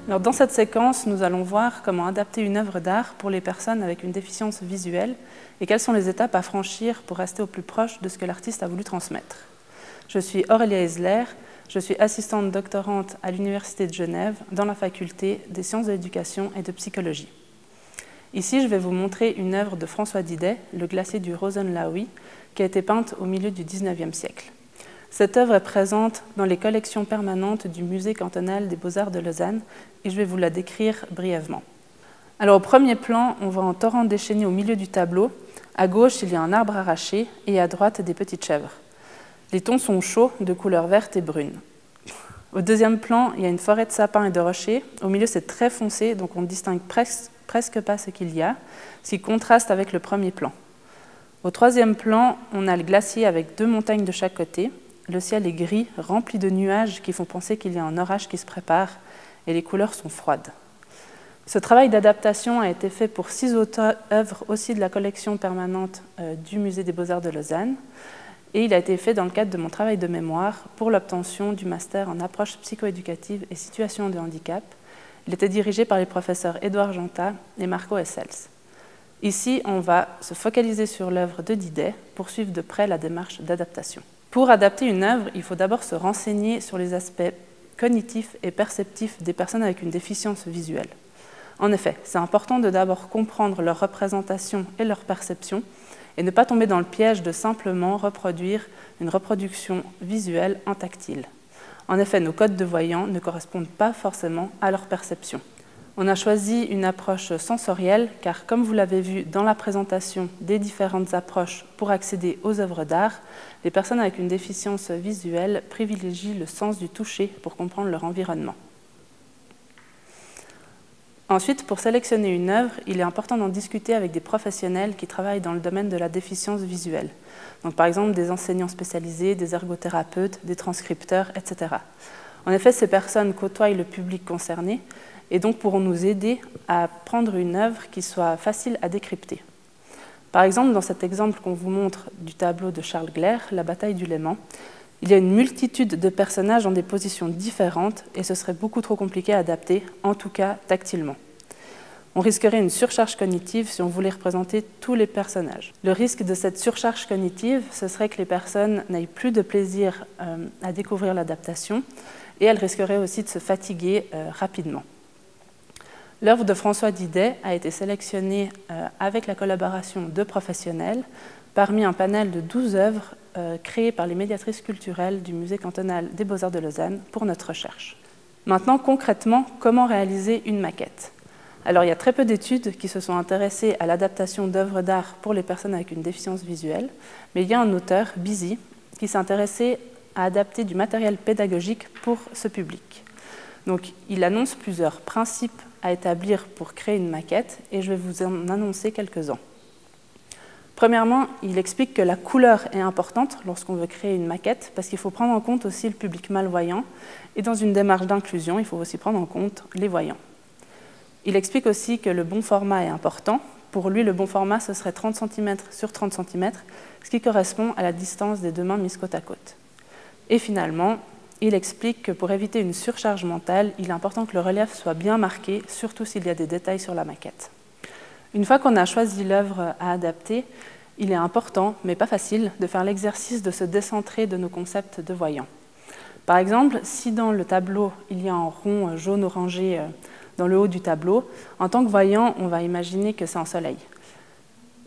Alors, dans cette séquence, nous allons voir comment adapter une œuvre d'art pour les personnes avec une déficience visuelle et quelles sont les étapes à franchir pour rester au plus proche de ce que l'artiste a voulu transmettre. Je suis Aurélia Esler, je suis assistante doctorante à l'Université de Genève dans la faculté des sciences de l'éducation et de psychologie. Ici, je vais vous montrer une œuvre de François Didet, Le glacier du Rosenlaui, qui a été peinte au milieu du XIXe siècle. Cette œuvre est présente dans les collections permanentes du Musée cantonal des Beaux-Arts de Lausanne et je vais vous la décrire brièvement. Alors, au premier plan, on voit un torrent déchaîné au milieu du tableau. À gauche, il y a un arbre arraché et à droite, des petites chèvres. Les tons sont chauds, de couleur verte et brune. Au deuxième plan, il y a une forêt de sapins et de rochers. Au milieu, c'est très foncé, donc on ne distingue presque pas ce qu'il y a, ce qui contraste avec le premier plan. Au troisième plan, on a le glacier avec deux montagnes de chaque côté. Le ciel est gris, rempli de nuages qui font penser qu'il y a un orage qui se prépare, et les couleurs sont froides. Ce travail d'adaptation a été fait pour 6 œuvres aussi de la collection permanente du Musée des Beaux-Arts de Lausanne, et il a été fait dans le cadre de mon travail de mémoire pour l'obtention du master en approche psychoéducative et situation de handicap. Il était dirigé par les professeurs Édouard Genta et Marco Essels. Ici, on va se focaliser sur l'œuvre de Didet pour suivre de près la démarche d'adaptation. Pour adapter une œuvre, il faut d'abord se renseigner sur les aspects cognitifs et perceptifs des personnes avec une déficience visuelle. En effet, c'est important de d'abord comprendre leur représentation et leur perception et ne pas tomber dans le piège de simplement reproduire une reproduction visuelle en tactile. En effet, nos codes de voyants ne correspondent pas forcément à leur perception. On a choisi une approche sensorielle car, comme vous l'avez vu dans la présentation des différentes approches pour accéder aux œuvres d'art, les personnes avec une déficience visuelle privilégient le sens du toucher pour comprendre leur environnement. Ensuite, pour sélectionner une œuvre, il est important d'en discuter avec des professionnels qui travaillent dans le domaine de la déficience visuelle. Donc, par exemple, des enseignants spécialisés, des ergothérapeutes, des transcripteurs, etc. En effet, ces personnes côtoient le public concerné et donc pourront nous aider à prendre une œuvre qui soit facile à décrypter. Par exemple, dans cet exemple qu'on vous montre du tableau de Charles Gleyre, La bataille du Léman, il y a une multitude de personnages dans des positions différentes et ce serait beaucoup trop compliqué à adapter, en tout cas tactilement. On risquerait une surcharge cognitive si on voulait représenter tous les personnages. Le risque de cette surcharge cognitive, ce serait que les personnes n'aient plus de plaisir à découvrir l'adaptation et elles risqueraient aussi de se fatiguer rapidement. L'œuvre de François Didet a été sélectionnée avec la collaboration de professionnels parmi un panel de 12 œuvres créées par les médiatrices culturelles du Musée cantonal des Beaux-Arts de Lausanne pour notre recherche. Maintenant, concrètement, comment réaliser une maquette? Alors, il y a très peu d'études qui se sont intéressées à l'adaptation d'œuvres d'art pour les personnes avec une déficience visuelle, mais il y a un auteur, Bizy, qui s'est intéressé à adapter du matériel pédagogique pour ce public. Donc, il annonce plusieurs principes à établir pour créer une maquette et je vais vous en annoncer quelques-uns. Premièrement, il explique que la couleur est importante lorsqu'on veut créer une maquette parce qu'il faut prendre en compte aussi le public malvoyant et dans une démarche d'inclusion, il faut aussi prendre en compte les voyants. Il explique aussi que le bon format est important. Pour lui, le bon format, ce serait 30 cm sur 30 cm, ce qui correspond à la distance des deux mains mises côte à côte. Et finalement, il explique que pour éviter une surcharge mentale, il est important que le relief soit bien marqué, surtout s'il y a des détails sur la maquette. Une fois qu'on a choisi l'œuvre à adapter, il est important, mais pas facile, de faire l'exercice de se décentrer de nos concepts de voyants. Par exemple, si dans le tableau, il y a un rond jaune-orangé dans le haut du tableau, en tant que voyant, on va imaginer que c'est un soleil.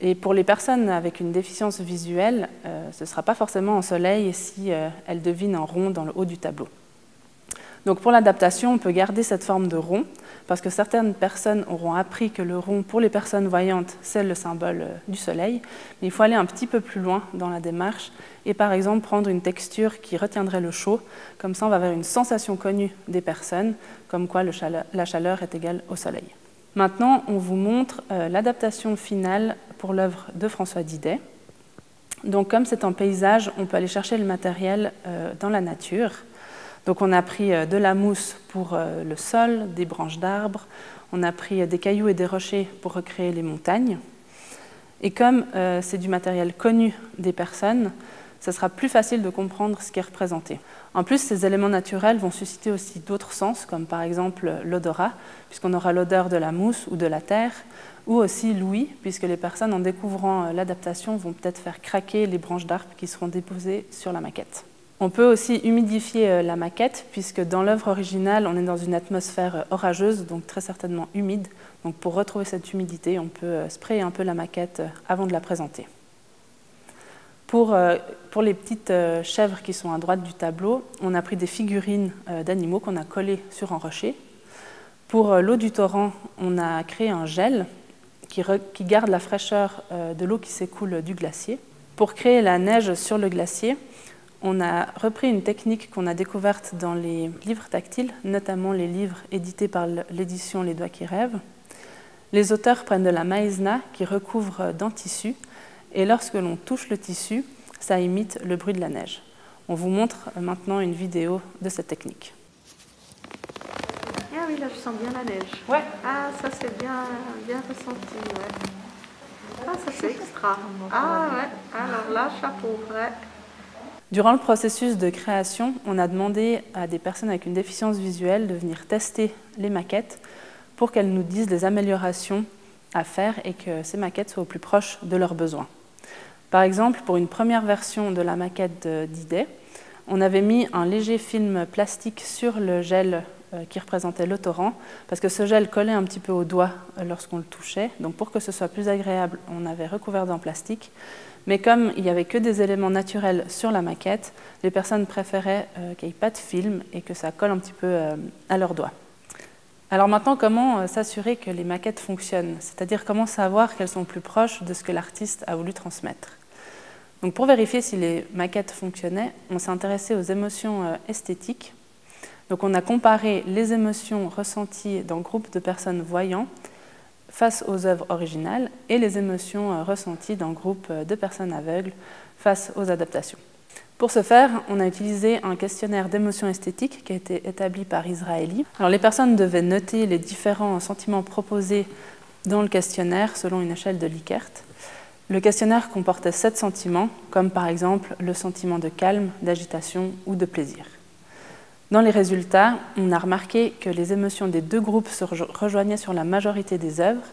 Et pour les personnes avec une déficience visuelle, ce ne sera pas forcément un soleil si elles devinent un rond dans le haut du tableau. Donc pour l'adaptation, on peut garder cette forme de rond, parce que certaines personnes auront appris que le rond, pour les personnes voyantes, c'est le symbole du soleil, mais il faut aller un petit peu plus loin dans la démarche, et par exemple prendre une texture qui retiendrait le chaud, comme ça on va vers une sensation connue des personnes, comme quoi la chaleur est égale au soleil. Maintenant, on vous montre l'adaptation finale pour l'œuvre de François Didet. Donc, comme c'est un paysage, on peut aller chercher le matériel dans la nature. Donc, on a pris de la mousse pour le sol, des branches d'arbres, on a pris des cailloux et des rochers pour recréer les montagnes. Et comme c'est du matériel connu des personnes, ce sera plus facile de comprendre ce qui est représenté. En plus, ces éléments naturels vont susciter aussi d'autres sens, comme par exemple l'odorat, puisqu'on aura l'odeur de la mousse ou de la terre, ou aussi l'ouïe, puisque les personnes, en découvrant l'adaptation, vont peut-être faire craquer les branches d'arbres qui seront déposées sur la maquette. On peut aussi humidifier la maquette, puisque dans l'œuvre originale, on est dans une atmosphère orageuse, donc très certainement humide. Donc pour retrouver cette humidité, on peut sprayer un peu la maquette avant de la présenter. Pour les petites chèvres qui sont à droite du tableau, on a pris des figurines d'animaux qu'on a collées sur un rocher. Pour l'eau du torrent, on a créé un gel qui garde la fraîcheur de l'eau qui s'écoule du glacier. Pour créer la neige sur le glacier, on a repris une technique qu'on a découverte dans les livres tactiles, notamment les livres édités par l'édition Les Doigts qui rêvent. Les auteurs prennent de la maïzena qui recouvre d'un tissu, et lorsque l'on touche le tissu, ça imite le bruit de la neige. On vous montre maintenant une vidéo de cette technique. Ah oui, là je sens bien la neige. Ouais. Ah, ça c'est bien ressenti, ouais. Ah, ça c'est extra. Ah ouais, alors là, chapeau, ouais. Durant le processus de création, on a demandé à des personnes avec une déficience visuelle de venir tester les maquettes pour qu'elles nous disent des améliorations à faire et que ces maquettes soient au plus proche de leurs besoins. Par exemple, pour une première version de la maquette d'Idée, on avait mis un léger film plastique sur le gel qui représentait le torrent, parce que ce gel collait un petit peu au doigt lorsqu'on le touchait. Donc pour que ce soit plus agréable, on avait recouvert d'un plastique. Mais comme il n'y avait que des éléments naturels sur la maquette, les personnes préféraient qu'il n'y ait pas de film et que ça colle un petit peu à leurs doigts. Alors maintenant, comment s'assurer que les maquettes fonctionnent? C'est-à-dire comment savoir qu'elles sont plus proches de ce que l'artiste a voulu transmettre. Donc pour vérifier si les maquettes fonctionnaient, on s'est intéressé aux émotions esthétiques. Donc on a comparé les émotions ressenties dans le groupe de personnes voyant face aux œuvres originales et les émotions ressenties dans le groupe de personnes aveugles face aux adaptations. Pour ce faire, on a utilisé un questionnaire d'émotions esthétiques qui a été établi par Israeli. Alors les personnes devaient noter les différents sentiments proposés dans le questionnaire selon une échelle de Likert. Le questionnaire comportait 7 sentiments, comme par exemple le sentiment de calme, d'agitation ou de plaisir. Dans les résultats, on a remarqué que les émotions des deux groupes se rejoignaient sur la majorité des œuvres,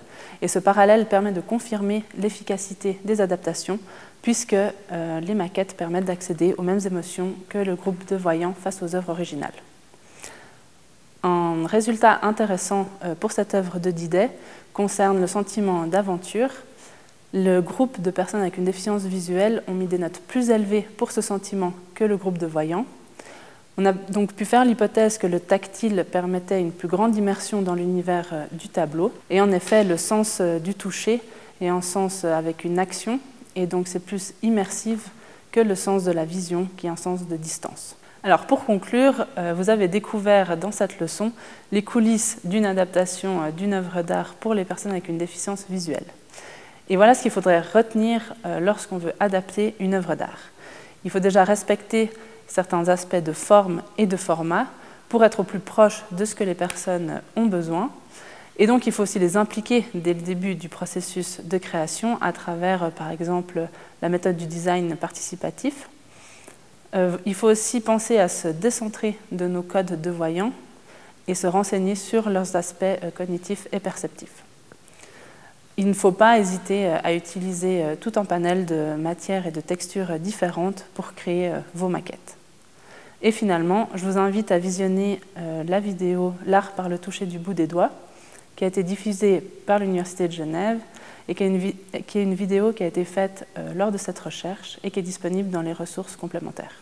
et ce parallèle permet de confirmer l'efficacité des adaptations, puisque les maquettes permettent d'accéder aux mêmes émotions que le groupe de voyants face aux œuvres originales. Un résultat intéressant pour cette œuvre de Didet concerne le sentiment d'aventure. Le groupe de personnes avec une déficience visuelle ont mis des notes plus élevées pour ce sentiment que le groupe de voyants. On a donc pu faire l'hypothèse que le tactile permettait une plus grande immersion dans l'univers du tableau. Et en effet, le sens du toucher est un sens avec une action, et donc c'est plus immersif que le sens de la vision, qui est un sens de distance. Alors pour conclure, vous avez découvert dans cette leçon les coulisses d'une adaptation d'une œuvre d'art pour les personnes avec une déficience visuelle. Et voilà ce qu'il faudrait retenir lorsqu'on veut adapter une œuvre d'art. Il faut déjà respecter certains aspects de forme et de format pour être au plus proche de ce que les personnes ont besoin. Et donc, il faut aussi les impliquer dès le début du processus de création à travers, par exemple, la méthode du design participatif. Il faut aussi penser à se décentrer de nos codes de voyants et se renseigner sur leurs aspects cognitifs et perceptifs. Il ne faut pas hésiter à utiliser tout un panel de matières et de textures différentes pour créer vos maquettes. Et finalement, je vous invite à visionner la vidéo « L'art par le toucher du bout des doigts » qui a été diffusée par l'Université de Genève et qui est une vidéo qui a été faite lors de cette recherche et qui est disponible dans les ressources complémentaires.